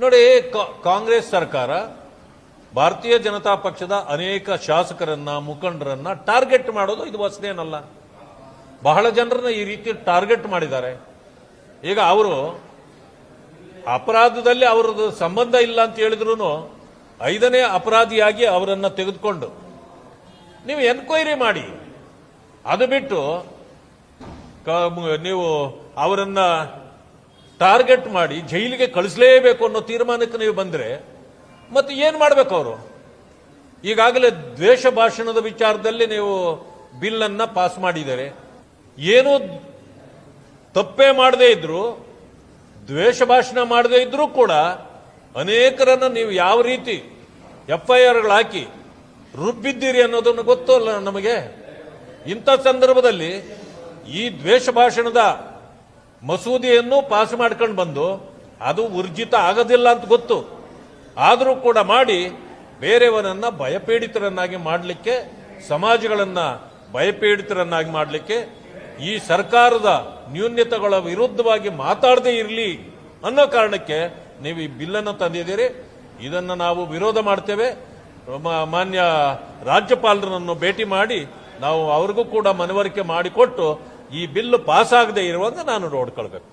ನೋಡಿ, ಕಾಂಗ್ರೆಸ್ ಸರ್ಕಾರ ಭಾರತೀಯ ಜನತಾ ಪಕ್ಷದ ಅನೇಕ ಶಾಸಕರನ್ನ ಮುಖಂಡರನ್ನ ಟಾರ್ಗೆಟ್ ಮಾಡೋದು ಇದು ಹೊಸದೇನಲ್ಲ. ಬಹಳ ಜನರನ್ನ ಈ ರೀತಿ ಟಾರ್ಗೆಟ್ ಮಾಡಿದ್ದಾರೆ. ಈಗ ಅವರು ಅಪರಾಧದಲ್ಲಿ ಅವರದ್ದು ಸಂಬಂಧ ಇಲ್ಲ ಅಂತ ಹೇಳಿದ್ರು 5ನೇ ಅಪರಾಧಿಯಾಗಿ ಅವರನ್ನ ತೆಗೆದುಕೊಂಡು ನೀವು ಎನ್ಕ್ವೈರಿ ಮಾಡಿ. ಅದು ಬಿಟ್ಟು ನೀವು ಅವರನ್ನ ಟಾರ್ಗೆಟ್ ಮಾಡಿ ಜೈಲಿಗೆ ಕಳಿಸಲೇಬೇಕು ಅನ್ನೋ ತೀರ್ಮಾನಕ್ಕೆ ನೀವು ಬಂದ್ರೆ ಮತ್ತೆ ಏನ್ ಮಾಡಬೇಕು ಅವರು? ಈಗಾಗಲೇ ದ್ವೇಷ ಭಾಷಣದ ವಿಚಾರದಲ್ಲಿ ನೀವು ಬಿಲ್ ಅನ್ನ ಪಾಸ್ ಮಾಡಿದ್ದಾರೆ. ಏನು ತಪ್ಪೇ ಮಾಡದೇ ಇದ್ರು, ದ್ವೇಷ ಭಾಷಣ ಮಾಡದೇ ಇದ್ರೂ ಕೂಡ ಅನೇಕರನ್ನ ನೀವು ಯಾವ ರೀತಿ FIRಗಳು ಹಾಕಿ ರುಬ್ಬಿದ್ದೀರಿ ಅನ್ನೋದನ್ನು ಗೊತ್ತಲ್ಲ ನಮಗೆ. ಇಂಥ ಸಂದರ್ಭದಲ್ಲಿ ಈ ದ್ವೇಷ ಭಾಷಣದ ಮಸೂದೆಯನ್ನು ಪಾಸ್ ಮಾಡ್ಕೊಂಡು ಬಂದು ಅದು ಊರ್ಜಿತ ಆಗೋದಿಲ್ಲ ಅಂತ ಗೊತ್ತು, ಆದರೂ ಕೂಡ ಮಾಡಿ ಬೇರೆಯವರನ್ನ ಭಯಪೀಡಿತರನ್ನಾಗಿ ಮಾಡಲಿಕ್ಕೆ, ಸಮಾಜಗಳನ್ನ ಭಯಪೀಡಿತರನ್ನಾಗಿ ಮಾಡಲಿಕ್ಕೆ, ಈ ಸರ್ಕಾರದ ನ್ಯೂನ್ಯತೆಗಳ ವಿರುದ್ಧವಾಗಿ ಮಾತಾಡದೇ ಇರಲಿ ಅನ್ನೋ ಕಾರಣಕ್ಕೆ ನೀವು ಈ ಬಿಲ್ಲನ್ನು ತಂದಿದ್ದೀರಿ. ಇದನ್ನು ನಾವು ವಿರೋಧ ಮಾಡ್ತೇವೆ. ಮಾನ್ಯ ರಾಜ್ಯಪಾಲರನ್ನು ಭೇಟಿ ಮಾಡಿ ನಾವು ಅವ್ರಿಗೂ ಕೂಡ ಮನವರಿಕೆ ಮಾಡಿಕೊಟ್ಟು ಈ ಬಿಲ್ ಪಾಸ್ ಆಗದೆ ಇರುವಂತೆ ನಾನು ನೋಡ್ಕೊಳ್ಬೇಕು.